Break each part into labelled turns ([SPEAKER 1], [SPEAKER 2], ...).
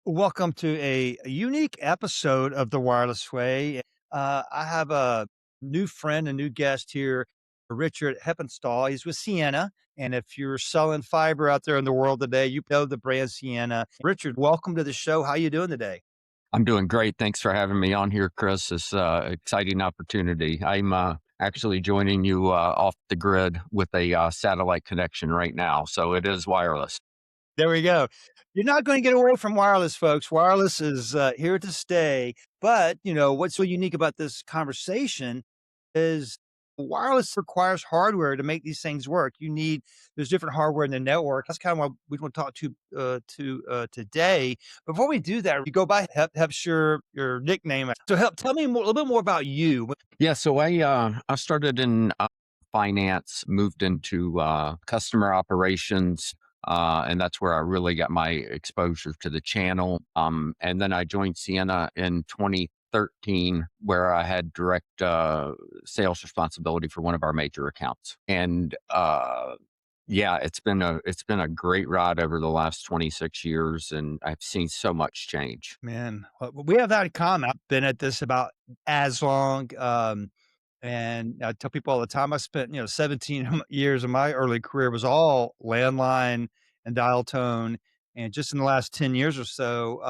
[SPEAKER 1] Welcome to a unique episode of The Wireless Way. I have a new friend, a new guest here, Richard Heptinstall. He's with Ciena. And if you're selling fiber out there in the world today, you know the brand Ciena. Richard, welcome to the show. How you doing today?
[SPEAKER 2] I'm doing great. Thanks for having me on here, Chris. It's exciting opportunity. I'm actually joining you off the grid with a satellite connection right now, so it is wireless.
[SPEAKER 1] There we go. You're not going to get away from wireless, folks. Wireless is here to stay. But, what's so unique about this conversation is wireless requires hardware to make these things work. There's different hardware in the network. That's kind of what we want to talk to today. Before we do that, you go by Hep's your nickname. So tell me a little bit more about you.
[SPEAKER 2] Yeah, so I started in finance, moved into customer operations, and that's where I really got my exposure to the channel. And then I joined Sienna in 2013, where I had direct sales responsibility for one of our major accounts. And yeah, it's been a great ride over the last 26 years, and I've seen so much change.
[SPEAKER 1] Man, we have that in common. I've been at this about as long, and I tell people all the time I spent, 17 years of my early career was all landline and dial tone, and just in the last 10 years or so,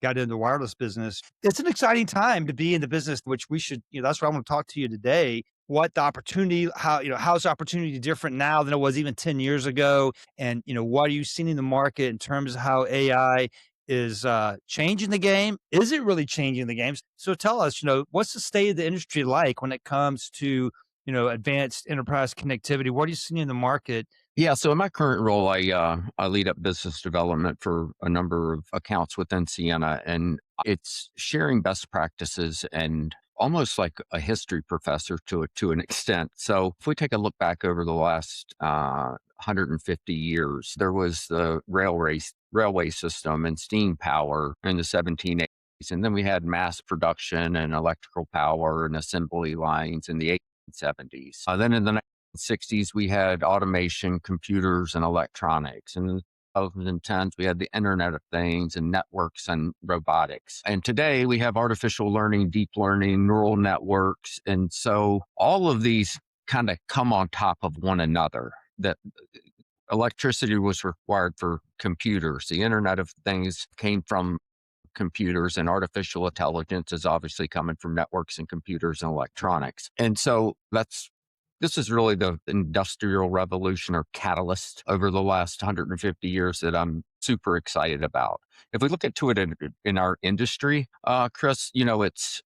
[SPEAKER 1] got into the wireless business. It's an exciting time to be in the business, which we should, that's what I want to talk to you today. What the opportunity, how's the opportunity different now than it was even 10 years ago? And, what are you seeing in the market in terms of how AI is changing the game? Is it really changing the games? So tell us, what's the state of the industry like when it comes to, advanced enterprise connectivity? What are you seeing in the market?
[SPEAKER 2] Yeah, so in my current role, I lead up business development for a number of accounts within Sienna, and it's sharing best practices and almost like a history professor to an extent. So if we take a look back over the last 150 years, there was the railway system and steam power in the 1780s, and then we had mass production and electrical power and assembly lines in the 1870s. Then in the 60s, we had automation, computers, and electronics. And in the 2010s, we had the Internet of Things and networks and robotics. And today we have artificial learning, deep learning, neural networks. And so all of these kind of come on top of one another. That electricity was required for computers. The Internet of Things came from computers, and artificial intelligence is obviously coming from networks and computers and electronics. And so this is really the industrial revolution or catalyst over the last 150 years that I'm super excited about. If we look into it in our industry, Chris, it's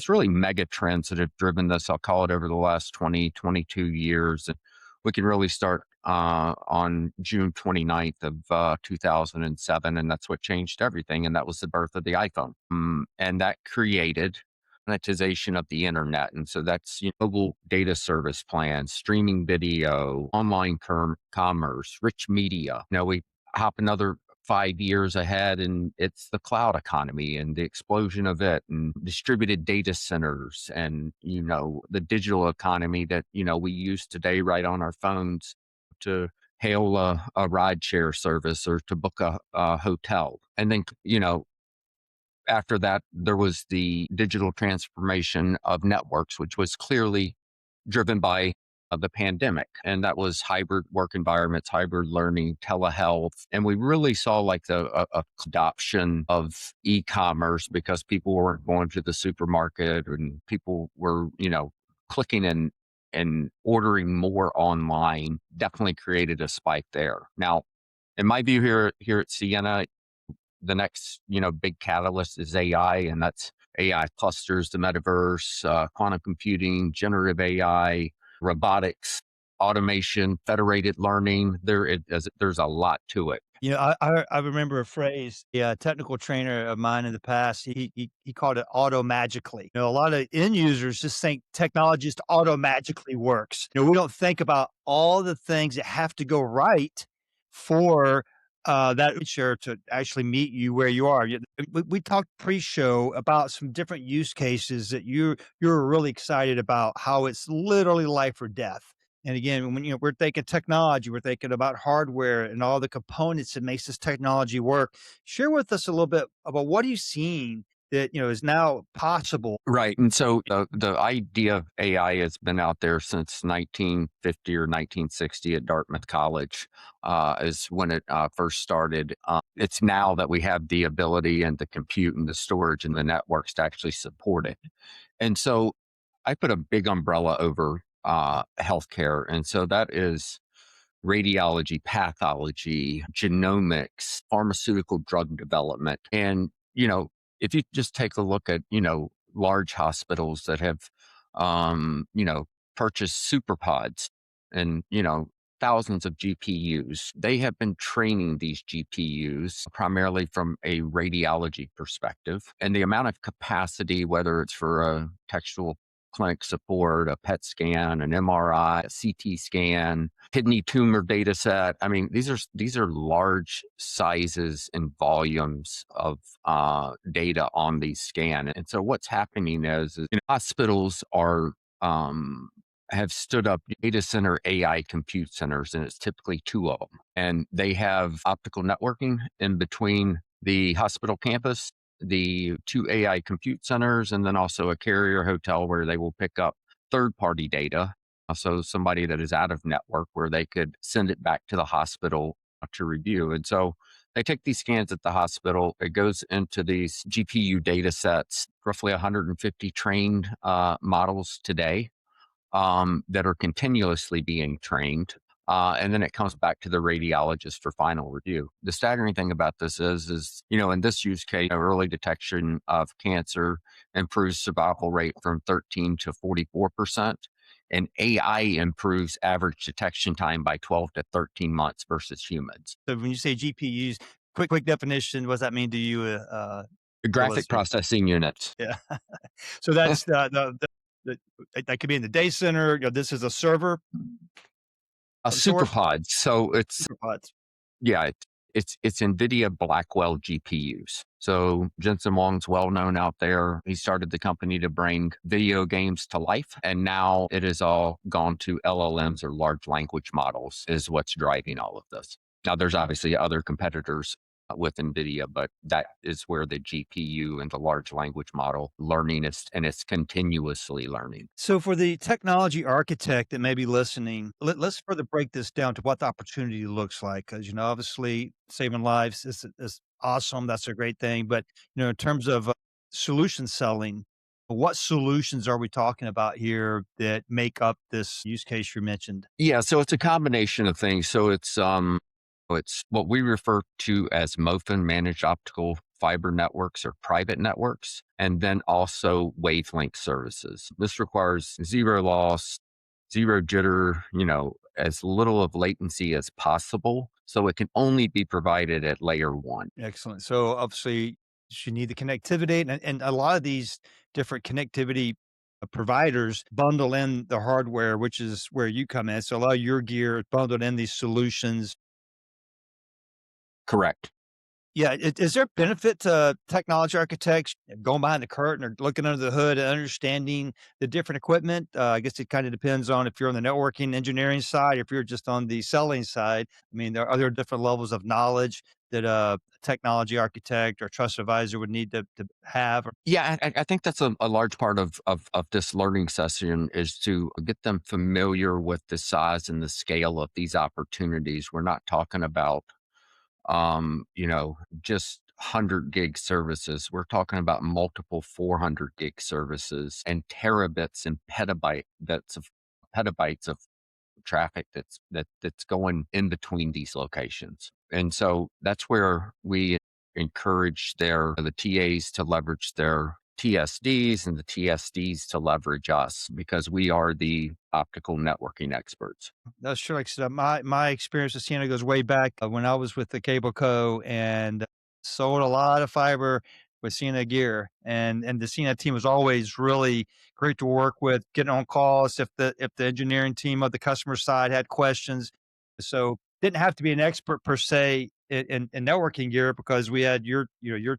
[SPEAKER 2] really mega trends that have driven this. I'll call it over the last 20, 22 years. And we can really start on June 29th of 2007, and that's what changed everything. And that was the birth of the iPhone. And that created monetization of the internet. And so that's mobile data service plans, streaming video, online commerce, rich media. We hop another 5 years ahead, and it's the cloud economy and the explosion of it, and distributed data centers, and the digital economy that we use today right on our phones to hail a ride share service or to book a hotel. And then after that, there was the digital transformation of networks, which was clearly driven by the pandemic. And that was hybrid work environments, hybrid learning, telehealth. And we really saw like the adoption of e-commerce because people weren't going to the supermarket, and people were, clicking and ordering more online. Definitely created a spike there. Now, in my view here at Sienna, the next big catalyst is AI, and that's AI clusters, the metaverse, quantum computing, generative AI, robotics, automation, federated learning. There's a lot to it.
[SPEAKER 1] I remember a phrase, a technical trainer of mine in the past, he called it auto magically. A lot of end users just think technology just auto magically works. We don't think about all the things that have to go right for that share to actually meet you where you are. We talked pre-show about some different use cases that you're really excited about, how it's literally life or death. And again, when we're thinking technology, we're thinking about hardware and all the components that makes this technology work. Share with us a little bit about what are you seeing that is now possible.
[SPEAKER 2] Right. And so the idea of AI has been out there since 1950 or 1960 at Dartmouth College, is when it first started. It's now that we have the ability and the compute and the storage and the networks to actually support it. And so I put a big umbrella over healthcare. And so that is radiology, pathology, genomics, pharmaceutical drug development. And, if you just take a look at, large hospitals that have, purchased superpods and, thousands of GPUs, they have been training these GPUs primarily from a radiology perspective. And the amount of capacity, whether it's for a textual clinic support, a PET scan, an MRI, a CT scan, kidney tumor data set. I mean, these are large sizes and volumes of data on these scan. And so what's happening is hospitals are have stood up data center AI compute centers, and it's typically two of them. And they have optical networking in between the hospital campus, the two AI compute centers, and then also a carrier hotel where they will pick up third party data. So somebody that is out of network where they could send it back to the hospital to review. And so they take these scans at the hospital. It goes into these GPU data sets, roughly 150 trained models today that are continuously being trained. And then it comes back to the radiologist for final review. The staggering thing about this is, in this use case, early detection of cancer improves survival rate from 13 to 44%. And AI improves average detection time by 12 to 13 months versus humans.
[SPEAKER 1] So when you say GPUs, quick definition, what does that mean to you?
[SPEAKER 2] The
[SPEAKER 1] The
[SPEAKER 2] graphic
[SPEAKER 1] listeners?
[SPEAKER 2] processing units,
[SPEAKER 1] Yeah. So that's that could be in the day center. This is a server
[SPEAKER 2] a
[SPEAKER 1] of sorts.
[SPEAKER 2] superpod. So it's
[SPEAKER 1] Superpods.
[SPEAKER 2] Yeah, it's NVIDIA Blackwell GPUs. So Jensen Huang's well known out there. He started the company to bring video games to life, and now it has all gone to LLMs or large language models is what's driving all of this. Now, there's obviously other competitors with NVIDIA, but that is where the GPU and the large language model learning is, and it's continuously learning.
[SPEAKER 1] So for the technology architect that may be listening, let's further break this down to what the opportunity looks like. Because obviously, saving lives is awesome. That's a great thing. But in terms of solution selling, what solutions are we talking about here that make up this use case you mentioned?
[SPEAKER 2] Yeah, so it's a combination of things. So it's what we refer to as MOFN, managed optical fiber networks or private networks, and then also wavelength services. This requires zero loss, zero jitter, as little of latency as possible. So it can only be provided at layer one.
[SPEAKER 1] Excellent. So obviously, you need the connectivity, and a lot of these different connectivity providers bundle in the hardware, which is where you come in. So a lot of your gear is bundled in these solutions.
[SPEAKER 2] Correct.
[SPEAKER 1] Yeah, is there benefit to technology architects going behind the curtain or looking under the hood and understanding the different equipment? I guess it kind of depends on if you're on the networking engineering side, if you're just on the selling side. I mean, are there different levels of knowledge that a technology architect or trust advisor would need to have?
[SPEAKER 2] Yeah, I think that's a large part of this learning session is to get them familiar with the size and the scale of these opportunities. We're not talking about just 100 gig services. We're talking about multiple 400 gig services and terabits and petabytes of traffic that's going in between these locations. And so that's where we encourage the TAs to leverage their TSDs and the TSDs to leverage us because we are the optical networking experts.
[SPEAKER 1] That's true. Like I said, my experience with Ciena goes way back when I was with the Cable Co. and sold a lot of fiber with Ciena gear, and the Ciena team was always really great to work with, getting on calls if the engineering team of the customer side had questions. So didn't have to be an expert per se in networking gear because we had your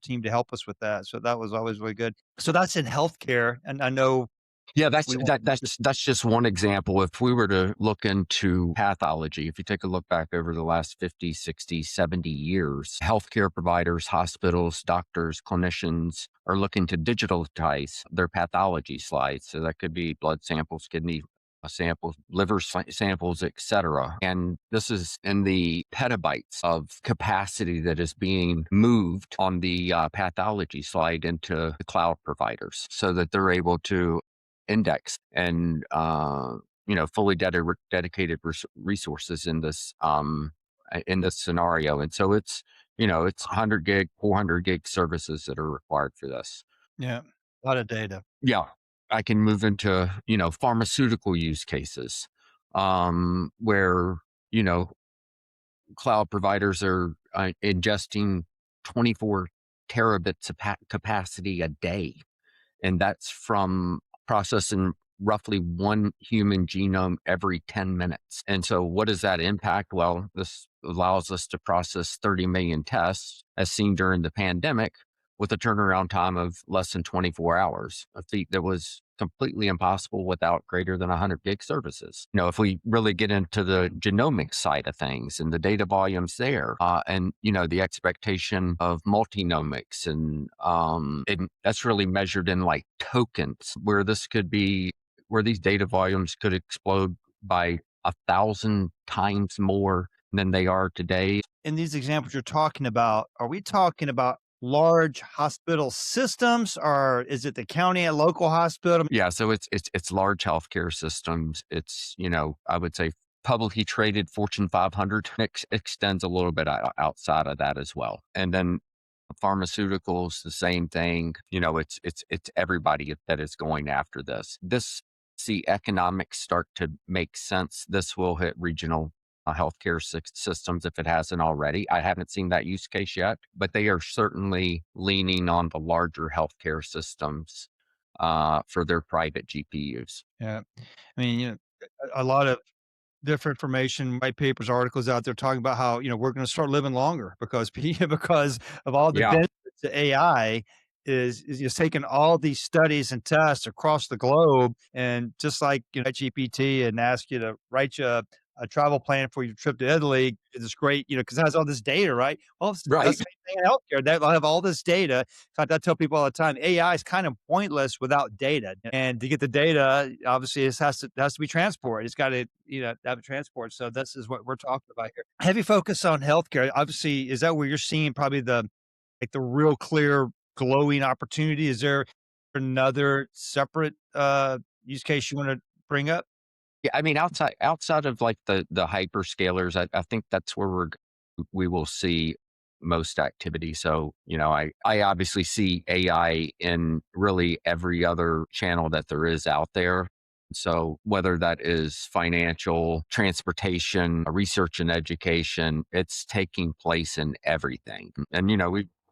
[SPEAKER 1] team to help us with that. So that was always really good. So that's in healthcare, and I know
[SPEAKER 2] Yeah,
[SPEAKER 1] We want
[SPEAKER 2] that's just one example. If we were to look into pathology, if you take a look back over the last 50, 60, 70 years, healthcare providers, hospitals, doctors, clinicians are looking to digitalize their pathology slides. So that could be blood samples, kidney samples, liver samples, etc. And this is in the petabytes of capacity that is being moved on the pathology slide into the cloud providers so that they're able to index and fully dedicated resources in this scenario. And so it's 100 gig, 400 gig services that are required for this.
[SPEAKER 1] yeah, a lot of data.
[SPEAKER 2] Yeah, I can move into pharmaceutical use cases, where you know cloud providers are ingesting 24 terabits of capacity a day, and that's from processing roughly one human genome every 10 minutes. And so, what does that impact? Well, this allows us to process 30 million tests, as seen during the pandemic, with a turnaround time of less than 24 hours, a feat that was completely impossible without greater than 100 gig services. If we really get into the genomics side of things and the data volumes there, and the expectation of multinomics, and that's really measured in like tokens, where these data volumes could explode by 1,000 times more than they are today.
[SPEAKER 1] In these examples you're talking about, are we talking about large hospital systems, or is it the county and local hospital?
[SPEAKER 2] Yeah, so it's large healthcare systems. It's, I would say publicly traded Fortune 500 extends a little bit outside of that as well. And then pharmaceuticals, the same thing. It's everybody that is going after this. See economics start to make sense. This will hit regional healthcare systems if it hasn't already. I haven't seen that use case yet, but they are certainly leaning on the larger healthcare systems for their private GPUs.
[SPEAKER 1] Yeah. I mean, a lot of different information, white papers, articles out there talking about how, we're gonna start living longer because because of all the
[SPEAKER 2] Yeah,
[SPEAKER 1] benefits that AI is just taking all these studies and tests across the globe, and just like, GPT and ask you to write you a travel plan for your trip to Italy, it's great, because it has all this data, right? Well, that's
[SPEAKER 2] right.
[SPEAKER 1] the same thing in healthcare. They'll have all this data. In fact, I tell people all the time, AI is kind of pointless without data. And to get the data, obviously, it has to be transport. It's got to, have a transport. So this is what we're talking about here. Heavy focus on healthcare. Obviously, is that where you're seeing probably the real clear glowing opportunity? Is there another separate use case you want to bring up?
[SPEAKER 2] Yeah, I mean, outside of like the hyperscalers, I think that's where we will see most activity. So, I obviously see AI in really every other channel that there is out there. So whether that is financial, transportation, research and education, it's taking place in everything. And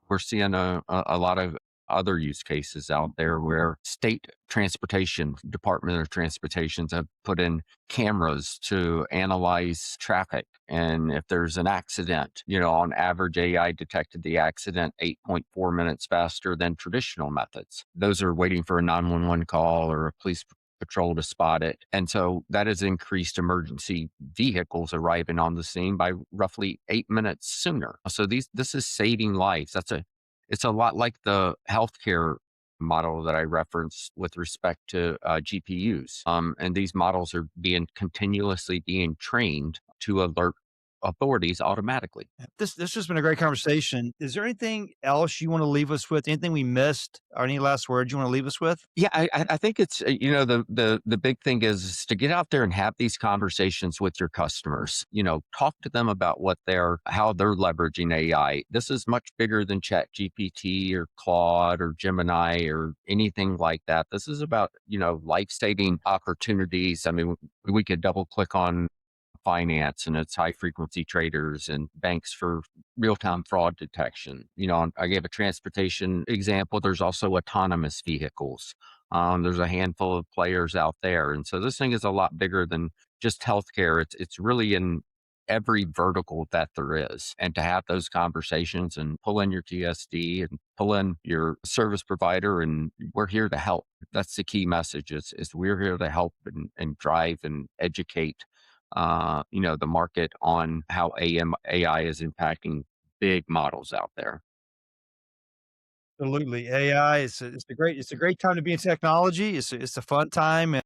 [SPEAKER 2] we're seeing a lot of other use cases out there where state transportation, Department of Transportations have put in cameras to analyze traffic. And if there's an accident, on average, AI detected the accident 8.4 minutes faster than traditional methods. Those are waiting for a 911 call or a police patrol to spot it. And so that has increased emergency vehicles arriving on the scene by roughly 8 minutes sooner. So this is saving lives. It's a lot like the healthcare model that I referenced with respect to GPUs. And these models are continuously being trained to alert authorities automatically.
[SPEAKER 1] This has been a great conversation. Is there anything else you wanna leave us with? Anything we missed, or any last words you wanna leave us with?
[SPEAKER 2] Yeah, I think it's the big thing is to get out there and have these conversations with your customers. Talk to them about how they're leveraging AI. This is much bigger than Chat GPT or Claude or Gemini or anything like that. This is about life saving opportunities. I mean, we could double click on finance and its high frequency traders and banks for real time fraud detection. I gave a transportation example. There's also autonomous vehicles. There's a handful of players out there. And so this thing is a lot bigger than just healthcare. It's really in every vertical that there is, and to have those conversations and pull in your TSD and pull in your service provider, and we're here to help. That's the key message is we're here to help and drive and educate, the market on how AI is impacting big models out there.
[SPEAKER 1] Absolutely. AI is it's a great time to be in technology. It's a fun time, and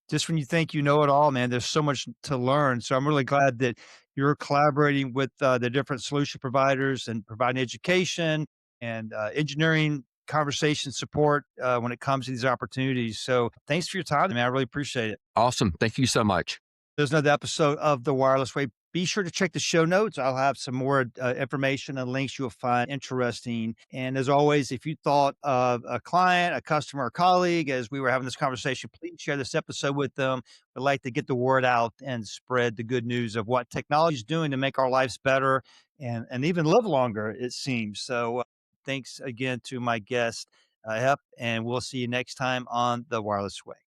[SPEAKER 1] just when you think you know it all, man, there's so much to learn. So I'm really glad that you're collaborating with the different solution providers and providing education and engineering conversation support when it comes to these opportunities. So thanks for your time, man. I really appreciate it.
[SPEAKER 2] Awesome. Thank you so much.
[SPEAKER 1] There's another episode of The Wireless Way. Be sure to check the show notes. I'll have some more information and links you'll find interesting. And as always, if you thought of a client, a customer, a colleague, as we were having this conversation, please share this episode with them. We'd like to get the word out and spread the good news of what technology is doing to make our lives better and even live longer, it seems. So thanks again to my guest, Hep, and we'll see you next time on The Wireless Way.